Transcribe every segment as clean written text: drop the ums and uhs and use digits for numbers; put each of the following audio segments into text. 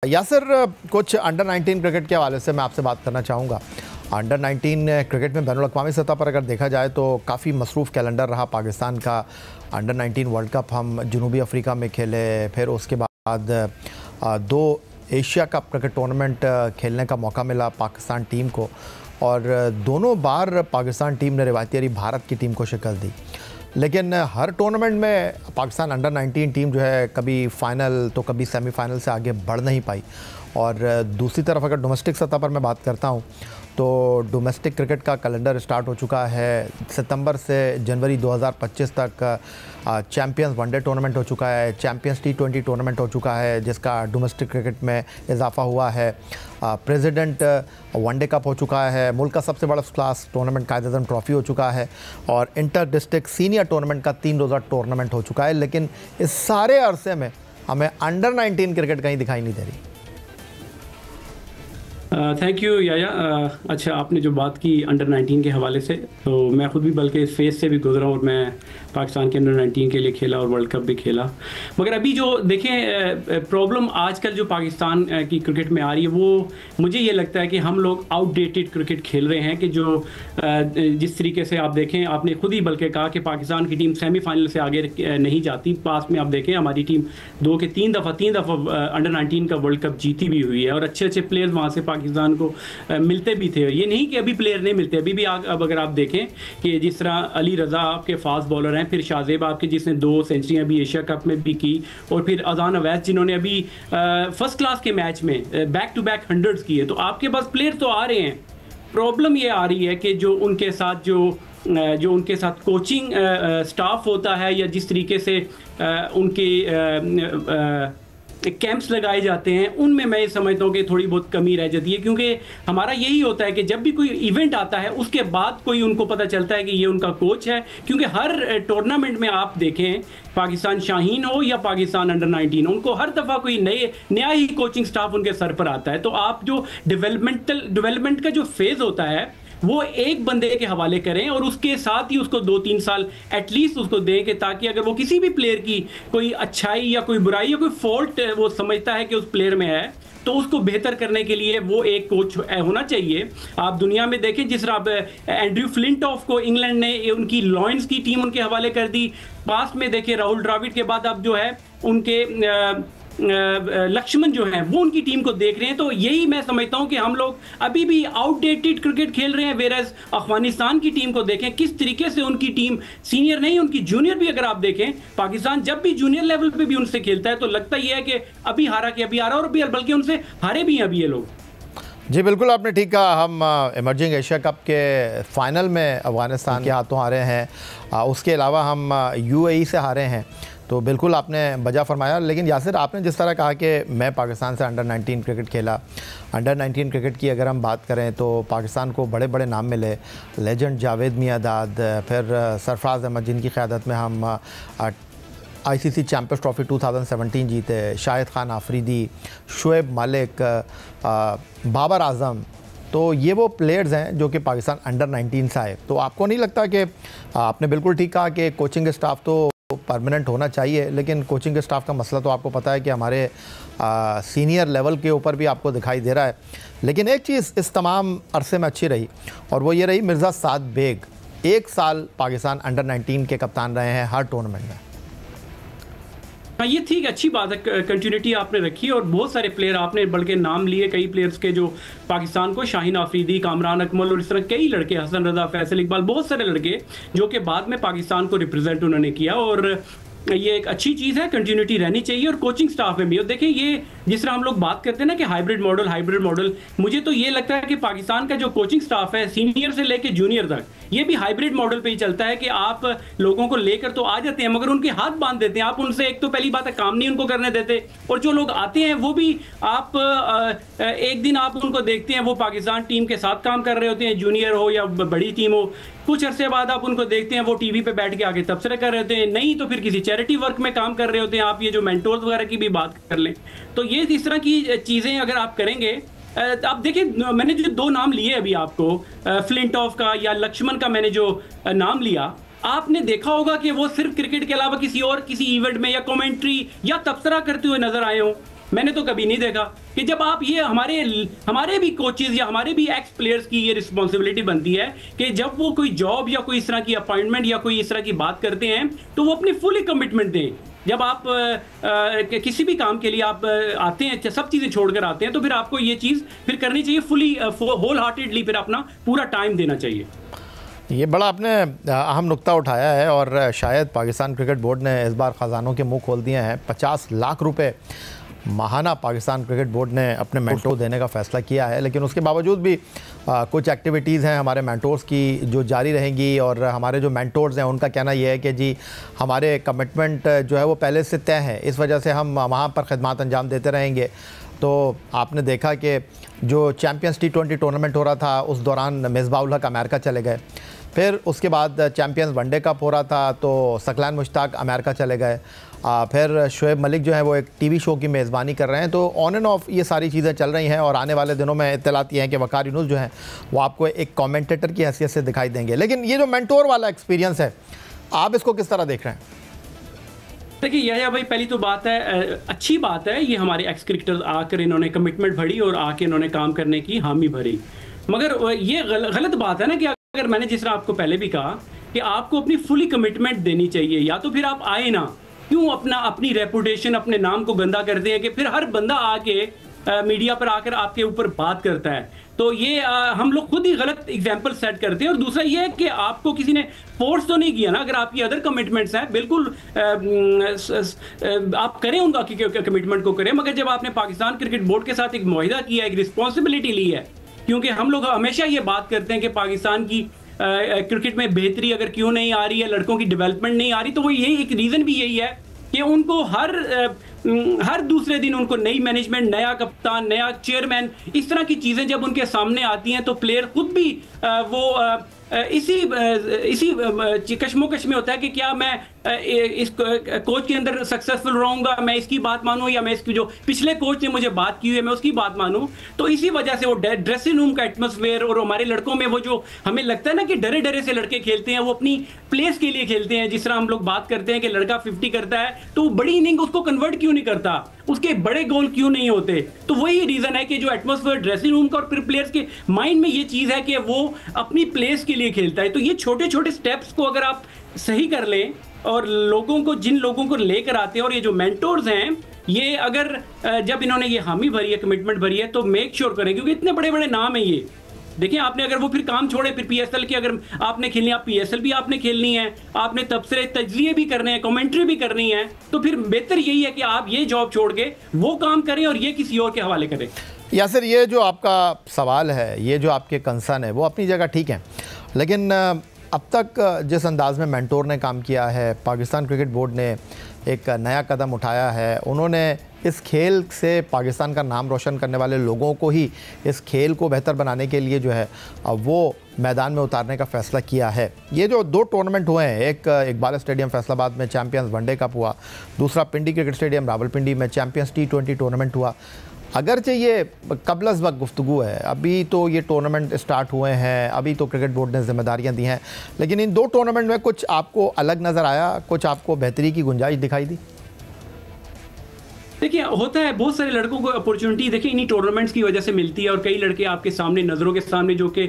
यासिर, कुछ under 19 cricket के हवाले से मैं आपसे बात करना चाहूँगा। अंडर 19 क्रिकेट में बैनुल-अक़वामी सतह पर अगर देखा जाए तो काफ़ी मसरूफ़ कैलेंडर रहा पाकिस्तान का। अंडर 19 वर्ल्ड कप हम जनूबी अफ्रीका में खेले, फिर उसके बाद 2 एशिया कप क्रिकेट टूर्नामेंट खेलने का मौका मिला पाकिस्तान टीम को, और दोनों बार पाकिस्तान टीम ने रिवायती भारत की टीम को शिकस्त दी। लेकिन हर टूर्नामेंट में पाकिस्तान अंडर 19 टीम जो है कभी फ़ाइनल तो कभी सेमीफ़ाइनल से आगे बढ़ नहीं पाई। और दूसरी तरफ अगर डोमेस्टिक सतह पर मैं बात करता हूँ तो डोमेस्टिक क्रिकेट का कैलेंडर स्टार्ट हो चुका है। सितंबर से जनवरी 2025 तक चैम्पियंस वनडे टूर्नामेंट हो चुका है, चैम्पियंस T20 टूर्नामेंट हो चुका है जिसका डोमेस्टिक क्रिकेट में इजाफा हुआ है। प्रेसिडेंट वनडे कप हो चुका है, मुल्क का सबसे बड़ा क्लास टूर्नामेंट कायद-ए-आज़म ट्रॉफ़ी हो चुका है, और इंटर डिस्ट्रिक्ट सीनियर टूर्नामेंट का 3 रोज़ा टूर्नामेंट हो चुका है। लेकिन इस सारे अरसे में हमें अंडर 19 क्रिकेट कहीं दिखाई नहीं दे रही। थैंक यू याया। अच्छा, आपने जो बात की अंडर 19 के हवाले से, तो मैं ख़ुद भी बल्कि इस फेज़ से भी गुजरा और मैं पाकिस्तान के अंडर 19 के लिए खेला और वर्ल्ड कप भी खेला। मगर अभी जो देखें प्रॉब्लम आजकल जो पाकिस्तान की क्रिकेट में आ रही है, वो मुझे ये लगता है कि हम लोग आउटडेटेड क्रिकेट खेल रहे हैं। कि जो जिस तरीके से आप देखें, आपने खुद ही बल्कि कहा कि पाकिस्तान की टीम सेमीफाइनल से आगे नहीं जाती। पास में आप देखें हमारी टीम 3 दफ़ा अंडर 19 का वर्ल्ड कप जीती भी हुई है, और अच्छे अच्छे प्लेयर्स वहाँ से पाकिस्तान को मिलते भी थे। ये नहीं कि अभी प्लेयर नहीं मिलते, अभी भी अब अगर आप देखें कि जिस तरह अली रज़ा आपके फास्ट बॉलर हैं, फिर शाहजेब आपके जिसने 2 सेंचुरियाँ भी एशिया कप में भी की, और फिर अजान अवैस जिन्होंने अभी फर्स्ट क्लास के मैच में बैक टू बैक 100s किए। तो आपके पास प्लेयर तो आ रहे हैं, प्रॉब्लम ये आ रही है कि जो उनके साथ जो उनके साथ कोचिंग स्टाफ होता है, या जिस तरीके से उनके कैंप्स लगाए जाते हैं, उनमें मैं ये समझता हूँ कि थोड़ी बहुत कमी रह जाती है। क्योंकि हमारा यही होता है कि जब भी कोई इवेंट आता है उसके बाद कोई उनको पता चलता है कि ये उनका कोच है। क्योंकि हर टूर्नामेंट में आप देखें, पाकिस्तान शाहीन हो या पाकिस्तान अंडर 19, उनको हर दफ़ा कोई नया ही कोचिंग स्टाफ उनके सर पर आता है। तो आप जो डेवलपमेंट का जो फेज़ होता है वो एक बंदे के हवाले करें, और उसके साथ ही उसको 2-3 साल एटलीस्ट उसको दें, कि ताकि अगर वो किसी भी प्लेयर की कोई अच्छाई या कोई बुराई या कोई फॉल्ट वो समझता है कि उस प्लेयर में है, तो उसको बेहतर करने के लिए वो एक कोच होना चाहिए। आप दुनिया में देखें, जिस तरह एंड्रयू फ्लिंटॉफ को इंग्लैंड ने उनकी लॉयंस की टीम उनके हवाले कर दी। पास में देखिए राहुल द्रविड़ के बाद अब जो है उनके लक्ष्मण जो हैं वो उनकी टीम को देख रहे हैं। तो यही मैं समझता हूं कि हम लोग अभी भी आउटडेटेड क्रिकेट खेल रहे हैं। वेरएज अफगानिस्तान की टीम को देखें किस तरीके से उनकी टीम सीनियर नहीं, उनकी जूनियर भी अगर आप देखें, पाकिस्तान जब भी जूनियर लेवल पे भी उनसे खेलता है तो लगता ही है कि अभी हारा कि अभी हारा, और बल्कि उनसे हारे भी हैं अभी ये लोग। जी बिल्कुल, आपने ठीक कहा। हम इमर्जिंग एशिया कप के फाइनल में अफगानिस्तान के हाथों हारे हैं, उसके अलावा हम UAE से हारे हैं। तो बिल्कुल आपने बजा फरमाया। लेकिन यासिर, आपने जिस तरह कहा कि मैं पाकिस्तान से अंडर 19 क्रिकेट खेला, अंडर 19 क्रिकेट की अगर हम बात करें तो पाकिस्तान को बड़े बड़े नाम मिले। लेजेंड जावेद मियांदाद, फिर सरफराज अहमद जिनकी क़यादत में हम ICC चैम्पियंस ट्रॉफ़ी 2017 जीते, शाहिद खान आफरीदी, शुएब मलिक, बाबर आज़म। तो ये वो प्लेयर्स हैं जो कि पाकिस्तान अंडर 19 से आए। तो आपको नहीं लगता कि आपने बिल्कुल ठीक कहा कि कोचिंग स्टाफ तो परमानेंट होना चाहिए, लेकिन कोचिंग स्टाफ का मसला तो आपको पता है कि हमारे सीनियर लेवल के ऊपर भी आपको दिखाई दे रहा है। लेकिन एक चीज़ इस तमाम अरसे में अच्छी रही, और वो ये रही, मिर्ज़ा साद बेग 1 साल पाकिस्तान अंडर 19 के कप्तान रहे हैं हर टूर्नामेंट में। हाँ, ये ठीक अच्छी बात है, कंटिन्यूटी आपने रखी, और बहुत सारे प्लेयर आपने बल्कि नाम लिए, कई प्लेयर्स के जो पाकिस्तान को, शाहीन आफरीदी, कामरान अकमल, और इस तरह कई लड़के, हसन रजा, फैसल इकबाल, बहुत सारे लड़के जो कि बाद में पाकिस्तान को रिप्रेजेंट उन्होंने किया। और ये एक अच्छी चीज़ है, कंटिन्यूटी रहनी चाहिए। और कोचिंग स्टाफ में भी, और देखिए ये जिस तरह हम लोग बात करते हैं ना कि हाइब्रिड मॉडल, मुझे तो ये लगता है कि पाकिस्तान का जो कोचिंग स्टाफ है सीनियर से लेके जूनियर तक, ये भी हाइब्रिड मॉडल पे ही चलता है कि आप लोगों को लेकर तो आ जाते हैं मगर उनके हाथ बांध देते हैं। आप उनसे, एक तो पहली बात है, काम नहीं उनको करने देते, और जो लोग आते हैं वो भी आप एक दिन आप उनको देखते हैं वो पाकिस्तान टीम के साथ काम कर रहे होते हैं, जूनियर हो या बड़ी टीम हो। कुछ अरसे बाद आप उनको देखते हैं वो टीवी पे बैठ के आगे तबसरे कर रहे होते हैं, नहीं तो फिर किसी चैरिटी वर्क में काम कर रहे होते हैं। आप ये जो मेंटोर्स वगैरह की भी बात कर लें, तो ये इस तरह की चीज़ें अगर आप करेंगे, आप देखिए मैंने जो 2 नाम लिए अभी आपको, फ्लिंटॉफ का या लक्ष्मण का मैंने जो नाम लिया, आपने देखा होगा कि वो सिर्फ क्रिकेट के अलावा किसी इवेंट में या कमेंट्री या तबसरा करते हुए नजर आए हो। मैंने तो कभी नहीं देखा कि जब आप ये हमारे भी कोचेज या हमारे भी एक्स प्लेयर्स की ये रिस्पॉन्सिबिलिटी बनती है कि जब वो कोई जॉब या कोई इस तरह की अपॉइंटमेंट या कोई इस तरह की बात करते हैं तो वो अपनी फुली कमिटमेंट दें। जब आप किसी भी काम के लिए आप आते हैं, सब चीज़ें छोड़कर आते हैं, तो फिर आपको ये चीज़ फिर करनी चाहिए फुली होल हार्टेडली, फिर अपना पूरा टाइम देना चाहिए। ये बड़ा आपने अहम नुक्ता उठाया है और शायद पाकिस्तान क्रिकेट बोर्ड ने इस बार ख़जानों के मुंह खोल दिए हैं। 50 लाख रुपए माहाना पाकिस्तान क्रिकेट बोर्ड ने अपने मेंटोर देने का फ़ैसला किया है, लेकिन उसके बावजूद भी कुछ एक्टिविटीज़ हैं हमारे मेंटोर्स की जो जारी रहेंगी। और हमारे जो मेंटोर्स हैं उनका कहना यह है कि जी हमारे कमिटमेंट जो है वो पहले से तय है, इस वजह से हम वहाँ पर खिदमत अंजाम देते रहेंगे। तो आपने देखा कि जो चैम्पियंस T20 टूर्नामेंट हो रहा था उस दौरान मिसबाह-उल हक अमेरिका चले गए, फिर उसके बाद चैम्पियंस वनडे कप हो रहा था तो सकलान मुश्ताक अमेरिका चले गए, फिर शोएब मलिक जो है वो एक टीवी शो की मेज़बानी कर रहे हैं। तो ऑन एंड ऑफ ये सारी चीज़ें चल रही हैं और आने वाले दिनों में इत्तलात ये हैं कि वकार यूनुस जो हैं वो आपको एक कमेंटेटर की हैसियत से दिखाई देंगे। लेकिन ये जो मेंटोर वाला एक्सपीरियंस है, आप इसको किस तरह देख रहे हैं? देखिए यह भाई, पहली तो बात है, अच्छी बात है, ये हमारे एक्स क्रिकेटर्स आकर इन्होंने कमिटमेंट भरी और आके इन्होंने काम करने की हामी भरी। मगर ये गलत बात है ना कि अगर मैंने जिस तरह आपको पहले भी कहा कि आपको अपनी फुली कमिटमेंट देनी चाहिए, या तो फिर आप आए ना, क्यों अपनी रेपुटेशन, अपने नाम को गंदा करते हैं कि फिर हर बंदा आके मीडिया पर आकर आपके ऊपर बात करता है। तो ये हम लोग खुद ही गलत एग्जाम्पल सेट करते हैं। और दूसरा ये है कि आपको किसी ने फोर्स तो नहीं किया ना, अगर आपकी अदर कमिटमेंट्स हैं बिल्कुल आप करें, उनका कमिटमेंट को करें। मगर जब आपने पाकिस्तान क्रिकेट बोर्ड के साथ एक मुआहिदा किया, एक रिस्पॉन्सिबिलिटी ली है, क्योंकि हम लोग हमेशा ये बात करते हैं कि पाकिस्तान की क्रिकेट में बेहतरी अगर क्यों नहीं आ रही है, लड़कों की डेवलपमेंट नहीं आ रही, तो वो यही एक रीज़न भी यही है कि उनको हर दूसरे दिन उनको नई मैनेजमेंट, नया कप्तान, नया चेयरमैन, इस तरह की चीज़ें जब उनके सामने आती हैं तो प्लेयर खुद भी इसी कश्मोकश में होता है कि क्या मैं इस कोच के अंदर सक्सेसफुल रहूंगा, मैं इसकी बात मानूं या मैं इसकी जो पिछले कोच ने मुझे बात की हुई है मैं उसकी बात मानूं। तो इसी वजह से वो ड्रेसिंग रूम का एटमॉस्फेयर और हमारे लड़कों में वो जो हमें लगता है ना कि डरे डरे से लड़के खेलते हैं, वो अपनी प्लेस के लिए खेलते हैं। जिस तरह हम लोग बात करते हैं कि लड़का 50 करता है तो बड़ी इनिंग उसको कन्वर्ट क्यों नहीं करता, उसके बड़े गोल क्यों नहीं होते। तो वही रीजन है कि जो एटमॉस्फेयर ड्रेसिंग रूम का और फिर प्लेयर्स के माइंड में ये चीज है कि वो अपनी प्लेस के लिए खेलता है। तो ये छोटे छोटे स्टेप्स को अगर आप सही कर लें और लोगों को, जिन लोगों को लेकर आते हैं, और ये जो मेंटोर्स हैं, ये अगर जब इन्होंने ये हामी भरी है, कमिटमेंट भरी है, तो मेक श्योर करें, क्योंकि इतने बड़े बड़े नाम है ये। देखिए आपने अगर वो फिर काम छोड़े, फिर पीएसएल की अगर आपने खेलनी, आप पीएसएल भी आपने खेलनी है, आपने तबसरे तजजिए भी करने हैं, कमेंट्री भी करनी है, तो फिर बेहतर यही है कि आप ये जॉब छोड़ के वो काम करें और ये किसी और के हवाले करें। यासिर, ये जो आपका सवाल है, ये जो आपके कंसर्न है, वो अपनी जगह ठीक है, लेकिन अब तक जिस अंदाज़ में मेंटोर ने काम किया है, पाकिस्तान क्रिकेट बोर्ड ने एक नया कदम उठाया है, उन्होंने इस खेल से पाकिस्तान का नाम रोशन करने वाले लोगों को ही इस खेल को बेहतर बनाने के लिए जो है वो मैदान में उतारने का फ़ैसला किया है। ये जो 2 टूर्नामेंट हुए हैं, एक इकबाल स्टेडियम फैसलाबाद में चैम्पियंस वनडे कप हुआ, दूसरा पिंडी क्रिकेट स्टेडियम रावलपिंडी में चैम्पियंस T20 टूर्नामेंट हुआ। अगरचे ये कबल वक्त गुफ्तगू है, अभी तो ये टूर्नामेंट स्टार्ट हुए हैं, अभी तो क्रिकेट बोर्ड ने जिम्मेदारियां दी हैं, लेकिन इन 2 टूर्नामेंट में कुछ आपको अलग नज़र आया, कुछ आपको बेहतरी की गुंजाइश दिखाई दी? देखिए होता है, बहुत सारे लड़कों को अपॉर्चुनिटी देखिए इन्हीं टूर्नामेंट्स की वजह से मिलती है, और कई लड़के आपके सामने, नज़रों के सामने, जो कि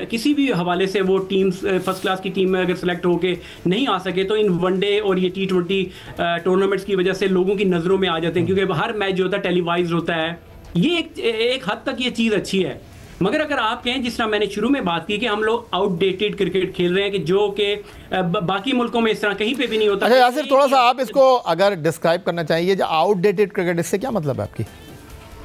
किसी भी हवाले से वो टीम्स फर्स्ट क्लास की टीम में अगर सेलेक्ट होके नहीं आ सके, तो इन वनडे और ये T20 टूर्नामेंट्स की वजह से लोगों की नज़रों में आ जाते हैं, क्योंकि हर मैच जो होता है टेलीवाइज होता है। ये एक हद तक ये चीज़ अच्छी है। मगर अगर आप कहें, जिस तरह मैंने शुरू में बात की कि हम लोग आउटडेटेड क्रिकेट खेल रहे हैं, कि जो कि बाकी मुल्कों में इस तरह कहीं पे भी नहीं होता। अच्छा यासिर, थोड़ा सा आप इसको अगर डिस्क्राइब करना चाहिए, जो आउटडेटेड क्रिकेट, इससे क्या मतलब है आपकी?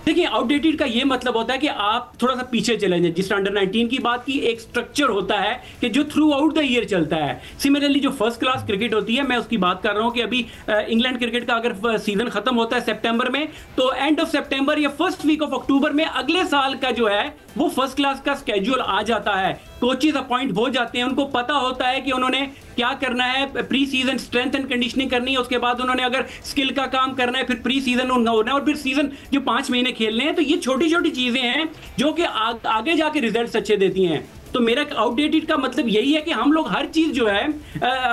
देखिए आउटडेटेड का ये मतलब होता है कि आप थोड़ा सा पीछे चले जाएं। जिस अंडर 19 की बात की, एक स्ट्रक्चर होता है कि जो थ्रू आउट द ईयर चलता है। सिमिलरली जो फर्स्ट क्लास क्रिकेट होती है, मैं उसकी बात कर रहा हूं कि अभी इंग्लैंड क्रिकेट का अगर सीजन खत्म होता है सितंबर में, तो एंड ऑफ सितंबर या फर्स्ट वीक ऑफ अक्टूबर में अगले साल का जो है वो फर्स्ट क्लास का स्केड्यूल आ जाता है। कोचेज अपॉइंट हो जाते हैं, उनको पता होता है कि उन्होंने क्या करना है, pre season strength and conditioning करनी है, उसके बाद उन्होंने अगर स्किल का काम करना है, फिर प्री सीजन होना है, और फिर सीजन जो 5 महीने खेलने हैं। तो ये छोटी छोटी चीजें हैं जो कि आगे जाके रिजल्ट्स अच्छे देती हैं। तो मेरा आउटडेटेड का मतलब यही है कि हम लोग हर चीज जो है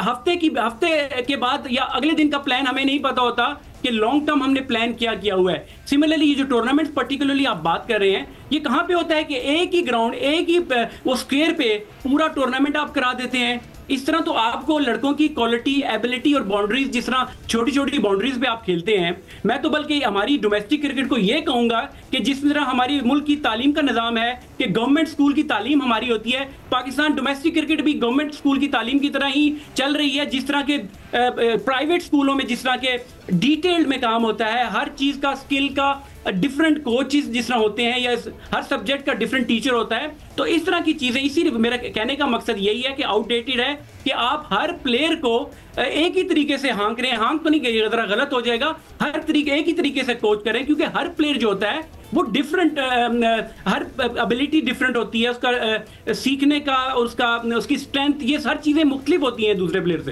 हफ्ते के बाद या अगले दिन का प्लान हमें नहीं पता होता कि लॉन्ग टर्म हमने प्लान किया हुआ है। सिमिलरली ये जो टूर्नामेंट पर्टिकुलरली आप बात कर रहे हैं, ये कहां पे होता है कि एक ही ग्राउंड, एक ही वो स्क्वायर पे पूरा टूर्नामेंट आप करा देते हैं। इस तरह तो आपको लड़कों की क्वालिटी, एबिलिटी और बाउंड्रीज, जिस तरह छोटी छोटी बाउंड्रीज पे आप खेलते हैं, मैं तो बल्कि हमारी डोमेस्टिक क्रिकेट को ये कहूंगा कि जिस तरह हमारी मुल्क की तालीम का निज़ाम है कि गवर्नमेंट स्कूल की तालीम हमारी होती है, पाकिस्तान डोमेस्टिक क्रिकेट भी गवर्नमेंट स्कूल की तालीम की तरह ही चल रही है। जिस तरह के प्राइवेट स्कूलों में जिस तरह के डिटेल्ड में काम होता है, हर चीज का, स्किल का डिफरेंट कोचेस जिस तरह होते हैं, या हर सब्जेक्ट का डिफरेंट टीचर होता है, तो इस तरह की चीजें, इसीलिए मेरा कहने का मकसद यही है कि आउटडेटेड है कि आप हर प्लेयर को एक ही तरीके से हाँक रहे हैं, हाँक तो नहीं, जरा गलत हो जाएगा, हर तरीके एक ही तरीके से कोच करें, क्योंकि हर प्लेयर जो होता है वो डिफरेंट, हर एबिलिटी डिफरेंट होती है, उसका सीखने का, उसकी स्ट्रेंथ, ये हर चीजें मुख्तलिफ होती हैं दूसरे प्लेयर से।